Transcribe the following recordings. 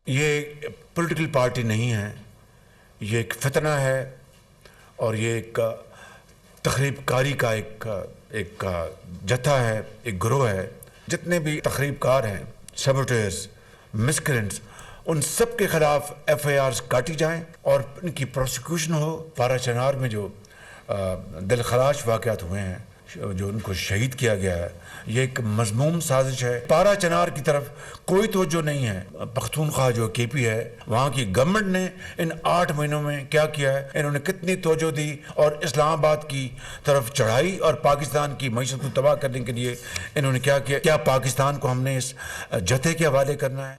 ये political party नहीं है, ये एक फितना है और ये एक तखरीबकारी का एक जत्था है, एक गिरोह है। जितने भी तखरीबकार हैं, सबोटेर्स, मिसक्रेंट्स, उन सब के खिलाफ FIRs काटी जाएं और इनकी प्रोसिक्यूशन हो। पारा चनार में जो दिलखराश वाक़यात हुए हैं, जो उनको शहीद किया गया है, ये एक मज़मूम साजिश है। पारा चनार की तरफ कोई तवज्जो नहीं है। पख्तूनख्वा जो KP है, वहाँ की गवर्नमेंट ने इन 8 महीनों में क्या किया है, इन्होंने कितनी तवज्जो दी और इस्लामाबाद की तरफ चढ़ाई और पाकिस्तान की मईशत को तबाह करने के लिए इन्होंने क्या किया। क्या पाकिस्तान को हमने इस जत्थे के हवाले करना है?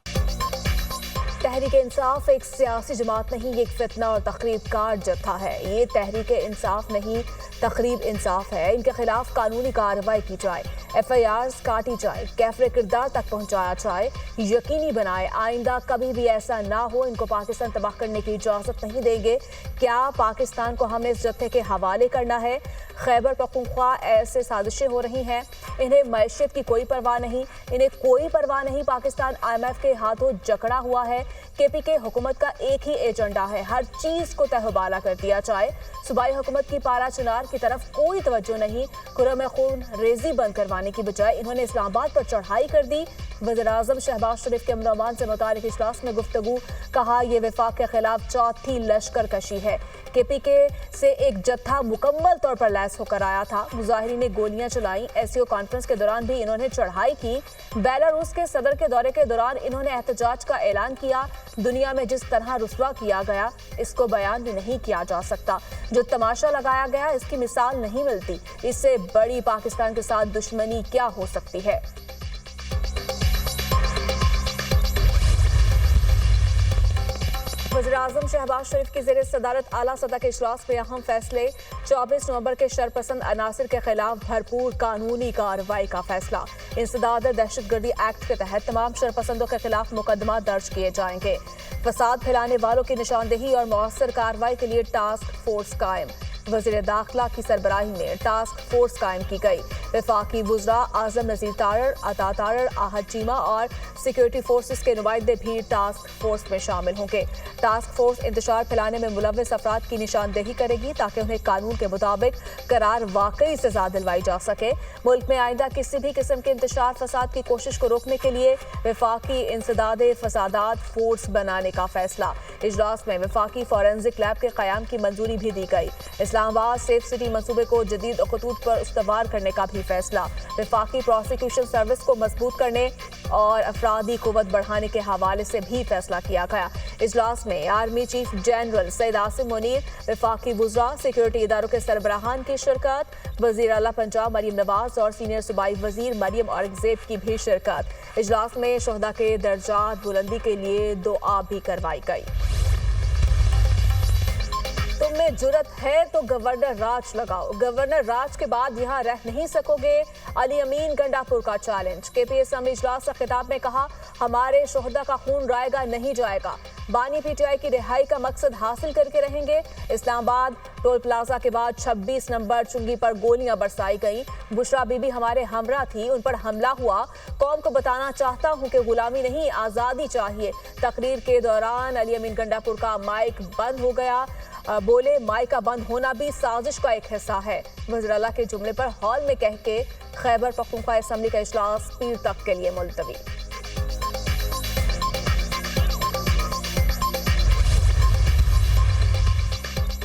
तहरीक इंसाफ एक सियासी जमात नहीं, ये एक फितना और तकरीबकार जत्था है। ये तहरीक इंसाफ नहीं, तकरीब इंसाफ है। इनके खिलाफ कानूनी कार्रवाई की जाए, FIRs काटी जाए, कैफरे किरदार तक पहुंचाया जाए, यकीनी बनाए आइंदा कभी भी ऐसा ना हो। इनको पाकिस्तान तबाह करने की इजाज़त नहीं देंगे। क्या पाकिस्तान को हमें इस जत्थे के हवाले करना है? खैबर पख्तूनख्वा ऐसे साजिशें हो रही हैं, इन्हें मैशियत की कोई परवाह नहीं, इन्हें कोई परवाह नहीं। पाकिस्तान IMF के हाथों जकड़ा हुआ है। KP के हुकूमत का एक ही एजेंडा है, हर चीज को तहबाला कर दिया जाए। सूबाई हुकूमत की पारा चनार की तरफ कोई तवज्जो नहीं। खुर्रम खून रेजी बंद करवाने की बजाय इन्होंने इस्लामाबाद पर चढ़ाई कर दी। वज़ीर-ए-आज़म शहबाज शरीफ के अमन से मुतालिक इजलास में गुफ्तगू, कहा यह वफाक के खिलाफ चौथी लश्कर कशी है। KP के से एक जत्था मुकम्मल तौर पर लैस होकर आया था। मुजाहिरीन ने गोलियां चलाई। SCO कॉन्फ्रेंस के दौरान भी इन्होंने चढ़ाई की। बेलारूस के सदर के दौरे के दौरान इन्होंने एहतजाज का ऐलान किया। दुनिया में जिस तरह रुस्वा किया गया, इसको बयान भी नहीं किया जा सकता। जो तमाशा लगाया गया, इसकी मिसाल नहीं मिलती। इससे बड़ी पाकिस्तान के साथ दुश्मनी क्या हो सकती है? वज़ीर-ए-आज़म शहबाज शरीफ की ज़ेर सदारत आला सतह के इजलास में अहम फैसले। 24 नवंबर के शरपसंद अनासिर के खिलाफ भरपूर कानूनी कार्रवाई का फैसला। इंसदाद दहशतगर्दी एक्ट के तहत तमाम शरपसंदों के खिलाफ मुकदमा दर्ज किए जाएंगे। फसाद फैलाने वालों की निशानदेही और मौसर कार्रवाई के लिए टास्क फोर्स कायम। वज़ीर दाखिला की सरबराही में टास्क फोर्स कायम की गई। वफाकी वुज़रा आज़म नज़ीर तारर, अता तारर, आहद चीमा और सिक्योरिटी फोर्सेस के नुमाइंदे भी टास्क फोर्स में शामिल होंगे। टास्क फोर्स इंतशार फैलाने में मुलव्वस अफराद की निशानदेही करेगी ताकि उन्हें कानून के मुताबिक करार वाकई सजा दिलवाई जा सके। मुल्क में आइंदा किसी भी किस्म के इंतशार फसाद की कोशिश को रोकने के लिए वफाकी इंसदाद फसादात फोर्स बनाने का फैसला। इजलास में वफाकी फॉरेंसिक लैब के क़याम की मंजूरी भी दी गई। इस्लामाबाद सेफ सिटी मंसूबे को जदीद खतूत पर इस्तवार करने का भी फैसला। वफाकी प्रोसिक्यूशन सर्विस को मजबूत करने और अफरादी कुव्वत बढ़ाने के हवाले से भी फैसला किया गया। इजलास में army chief general Syed Asim Munir, वफाकी वुज़रा, सिक्योरिटी इदारों के सरबराहान की शिरकत, वज़ीर आला पंजाब मरीम नवाज और सीनियर सूबाई वज़ीर मरियम औरंगज़ेब की भी शिरकत। इजलास में शहदा के दर्जात बुलंदी के लिए दुआ भी करवाई गई। तुम में जुर्रत है तो गवर्नर राज लगाओ। गवर्नर राज के बाद यहाँ रह नहीं सकोगे, अली अमीन गंडापुर का चैलेंज। KP असम्बली इजलास का खिताब में कहा, हमारे शोहदा का खून रायगा नहीं जाएगा। बानी PTI की रिहाई का मकसद हासिल करके रहेंगे। इस्लामाबाद टोल प्लाजा के बाद 26 नंबर चुंगी पर गोलियां बरसाई गई। बुशरा बीबी हमारे हमरा थी, उन पर हमला हुआ। कौम को बताना चाहता हूं कि गुलामी नहीं, आज़ादी चाहिए। तकरीर के दौरान अली अमीन गंडापुर का माइक बंद हो गया। बोले, माइक का बंद होना भी साजिश का एक हिस्सा है। वज़ीर आला के जुमले पर हॉल में कह के खैबर पख्तूनख्वा असम्बली का इजलास पीर तक के लिए मुलतवी।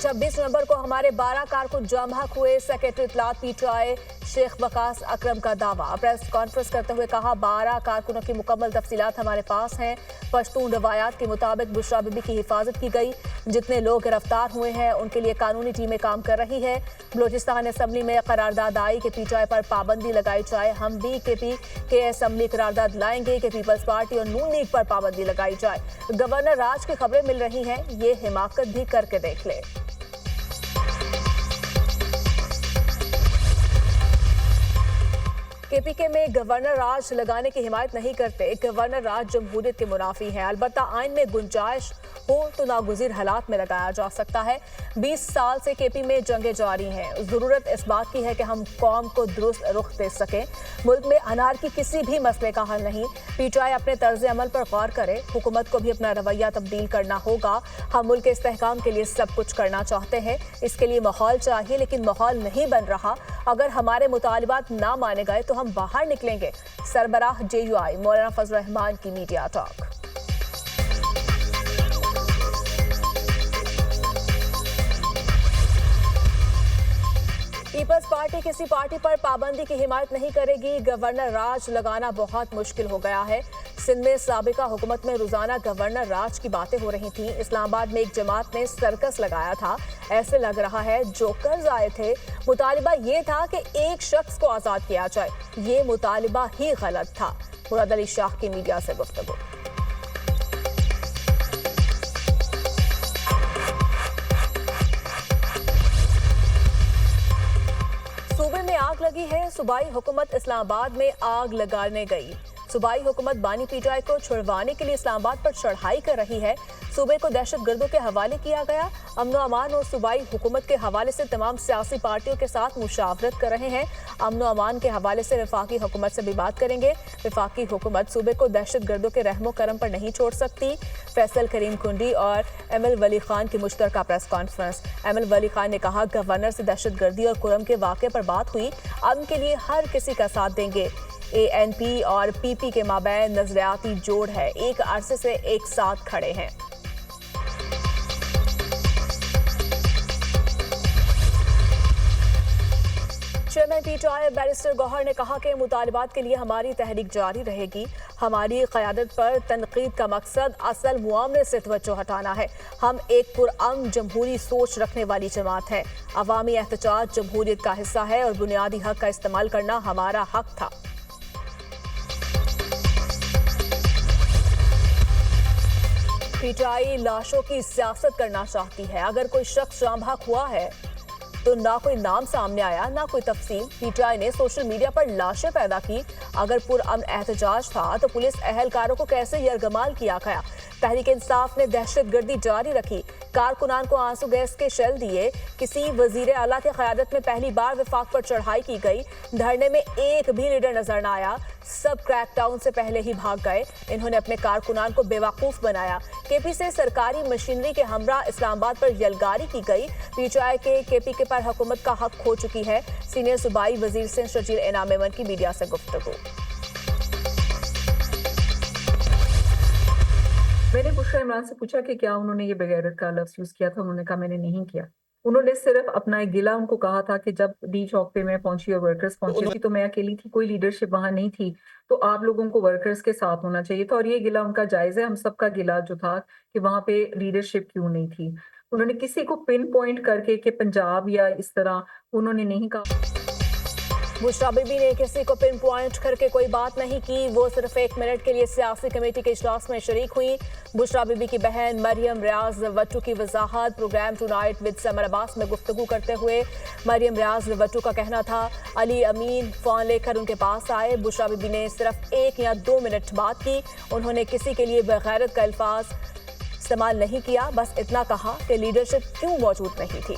26 नवंबर को हमारे 12 कारकुन जमहक हुए। सेक्रेटरी इत्तलात PTI शेख वकास अकरम का दावा। प्रेस कॉन्फ्रेंस करते हुए कहा, 12 कारकुनों की मुकम्मल तफसीलात हमारे पास हैं। पश्तून रवायात के मुताबिक बुशरा बीबी की हिफाजत की गई। जितने लोग गिरफ्तार हुए हैं उनके लिए कानूनी टीमें काम कर रही है। बलोचिस्तान असम्बली में करारदाद आई कि PTI पर पाबंदी लगाई जाए। हम भी KP के असम्बली करारदाद लाएंगे कि पीपल्स पार्टी और नून लीग पर पाबंदी लगाई जाए। गवर्नर राज की खबरें मिल रही हैं, ये हिमाकत भी करके देख ले। केपीके में गवर्नर राज लगाने की हिमायत नहीं करते। गवर्नर राज जमहूरियत के मुनाफी है। अलबत्ता आइन में गुंजाइश हो तो नागुज़ीर हालात में लगाया जा सकता है। 20 साल से केपी में जंगें जारी हैं। जरूरत इस बात की है कि हम कौम को दुरुस्त रुख दे सकें। मुल्क में अनार की किसी भी मसले का हल नहीं। पीटीआई अपने तर्ज अमल पर गौर करे। हुकूमत को भी अपना रवैया तब्दील करना होगा। हम मुल्क के इस्तेहकाम के लिए सब कुछ करना चाहते हैं। इसके लिए माहौल चाहिए, लेकिन माहौल नहीं बन रहा। अगर हमारे मुतालिबात ना माने गए तो हम बाहर निकलेंगे। सरबराह JUI मौलाना फजल रहमान की मीडिया टॉक। पीपल्स पार्टी किसी पार्टी पर पाबंदी की हिमायत नहीं करेगी। गवर्नर राज लगाना बहुत मुश्किल हो गया है। सिंध में साबिका हुकूमत में रोजाना गवर्नर राज की बातें हो रही थी। इस्लामाबाद में एक जमात ने सर्कस लगाया था। ऐसे लग रहा है जोकर्स आए थे। मुतालिबा ये था कि एक शख्स को आजाद किया जाए। ये मुतालिबा ही गलत था। मुराद अली शाह की मीडिया से गुफ्तगू। सूबे में आग लगी है। सूबाई हुकूमत इस्लामाबाद में आग लगाने गई। सूबाई हुकूमत बानी पीटीआई को छुड़वाने के लिए इस्लामाबाद पर चढ़ाई कर रही है। सूबे को दहशतगर्दों के हवाले किया गया। अमन अमान और सूबाई हुकूमत के हवाले से तमाम सियासी पार्टियों के साथ मुशावरत कर रहे हैं। अमन अमान के हवाले से वफाकी हुकूमत से भी बात करेंगे। वफाकी हुकूमत सूबे को दहशतगर्दों के रहमो करम पर नहीं छोड़ सकती। फैसल करीम कुंडी और ML वली खान की मुश्तरका प्रेस कॉन्फ्रेंस। ML वली खान ने कहा, गवर्नर से दहशतगर्दी और कुरम के वाक़े पर बात हुई। अमन के लिए हर किसी का साथ देंगे। ANP और PP के माबैन नजरियाती जोड़ है। एक अरसे से एक साथ खड़े हैं। चेयरमैन पीटीआई बैरिस्टर गौहर ने कहा कि मुतालिबात के लिए हमारी तहरीक जारी रहेगी। हमारी क़यादत पर तनकीद का मकसद असल मुआमले से तवज्जो हटाना है। हम एक पुरअमन जमहूरी सोच रखने वाली जमात है। अवामी एहतजाज जमहूरियत का हिस्सा है और बुनियादी हक का इस्तेमाल करना हमारा हक था। पीटीआई लाशों की सियासत करना चाहती है। अगर कोई शख्स जाम हक हुआ है तो ना कोई नाम सामने आया, ना कोई तफसील। पीटीआई ने सोशल मीडिया पर लाशें पैदा की। अगर पुरअमन एहतजाज था तो पुलिस एहलकारों को कैसे यरगमाल किया गया। तहरीक इंसाफ ने दहशतगर्दी जारी रखी। कारकुनान को आंसू गैस के शेल दिए। किसी वजीर आला की क़यादत में पहली बार वफाक पर चढ़ाई की गई। धरने में एक भी लीडर नजर न आया। सब क्रैकडाउन से पहले ही भाग गए। इन्होंने अपने कारकुनान को बेवकूफ बनाया। केपी से सरकारी मशीनरी के हमरा इस्लामाबाद पर यलगारी की गई। पीटीआई के केपी पर हुकूमत का हक खो चुकी है। सीनियर सूबाई वजीर सिंध शजील इनाम मेमन की मीडिया से गुफ्तगू। मैंने बुशरा इमरान से पूछा कि क्या उन्होंने ये बेगैरत का लफ्ज़ यूज़ किया था। उन्होंने कहा मैंने नहीं किया। उन्होंने सिर्फ अपना एक गिला उनको कहा था कि जब डी चौक पे मैं पहुंची और वर्कर्स पहुंची थी तो मैं अकेली थी, कोई लीडरशिप वहां नहीं थी, तो आप लोगों को वर्कर्स के साथ होना चाहिए था। और ये गिला उनका जायज़ है। हम सबका गिला जो था कि वहां पे लीडरशिप क्यों नहीं थी। उन्होंने किसी को पिन पॉइंट करके कि पंजाब या इस तरह उन्होंने नहीं कहा। बुशरा बीबी ने किसी को पिन पॉइंट करके कोई बात नहीं की। वो सिर्फ 1 मिनट के लिए सियासी कमेटी के इजलास में शरीक हुई। बुशरा बीबी की बहन मरियम रियाज वट्टू की वजाहत program tonight with Samar Abbas में गुफ्तगू करते हुए। मरियम रियाज वट्टू का कहना था अली अमीन फोन लेकर उनके पास आए। बुशरा बीबी ने सिर्फ 1 या 2 मिनट बात की। उन्होंने किसी के लिए बेगैरत का अल्फाज इस्तेमाल नहीं किया। बस इतना कहा कि लीडरशिप क्यों मौजूद नहीं थी।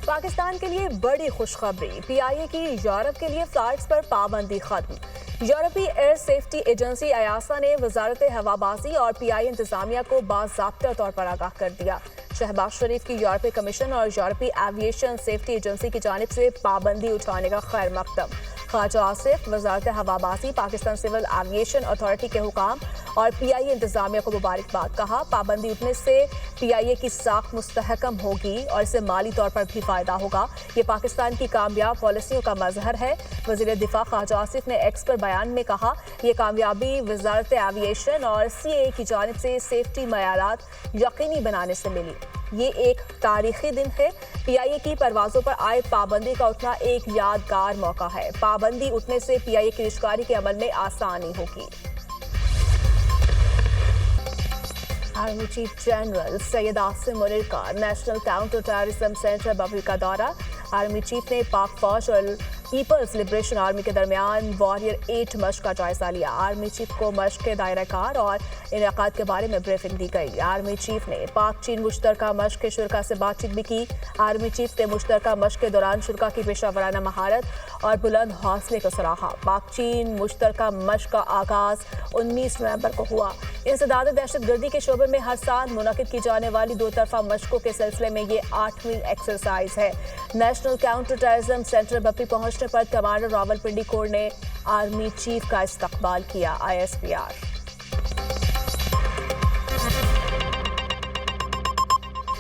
पाकिस्तान के लिए बड़ी खुशखबरी। PIA की यूरोप के लिए फ्लाइट्स पर पाबंदी खत्म। यूरोपीय एयर सेफ्टी एजेंसी EASA ने वजारत हवाबाजी और PIA इंतजामिया को बाज़ाब्ता तौर पर आगाह कर दिया। शहबाज शरीफ की यूरोपीय कमीशन और यूरोपीय एविएशन सेफ्टी एजेंसी की जानिब से पाबंदी उठाने का खैर मकदम। ख्वाजा आसिफ वजारत हवाबाजी, पाकिस्तान सिविल एविएशन अथॉरिटी के हुकाम और PIA इंतजामिया को मुबारकबाद कहा। पाबंदी उठने से PIA की साख मुस्तहकम होगी और इससे माली तौर पर भी फायदा होगा। ये पाकिस्तान की कामयाब पॉलिसियों का मजहर है। वज़ीर दिफा ख्वाजा आसिफ ने एक्स पर बयान में कहा, यह कामयाबी वजारत एविएशन और CAA की जानिब से सेफ्टी मयारात यकीनी बनाने से मिली। ये एक तारीखी दिन है। PIA की परवाज़ों पर आयद पाबंदी का उठना एक यादगार मौका है। पाबंदी उठने से PIA की रिश्तकारी के अमल में आसानी होगी। Army chief general Syed Asim Munir का नेशनल काउंटर टेररिज्म सेंटर बबरी का दौरा। आर्मी चीफ ने पाक फौज और पीपल्स लिबरेशन आर्मी के दरमियान वॉरियर 8 मश्क का जायजा लिया। आर्मी चीफ को मश्क के दायरा कार और इनेकाद के बारे में ब्रीफिंग दी गई। आर्मी चीफ ने पाक चीन मुश्तरका मश्क के शुरा से बातचीत भी की। आर्मी चीफ ने मुश्तरका मश्क के दौरान शुरा की पेशावराना महारत और बुलंद हौसले को सराहा। पाक चीन मुश्तरका मश्क का आगाज 19 नवंबर को हुआ। इंसदाद दहशतगर्दी के शोबे में हर साल मुनक़िद की जाने वाली 2 तरफा मशकों के सिलसिले में ये 8वीं एक्सरसाइज है। नेशनल काउंटर टेररिज्म सेंटर बपरी पहुंचने पर कमांडर रावलपिंडी कोर ने आर्मी चीफ का इस्तकबाल किया। ISPR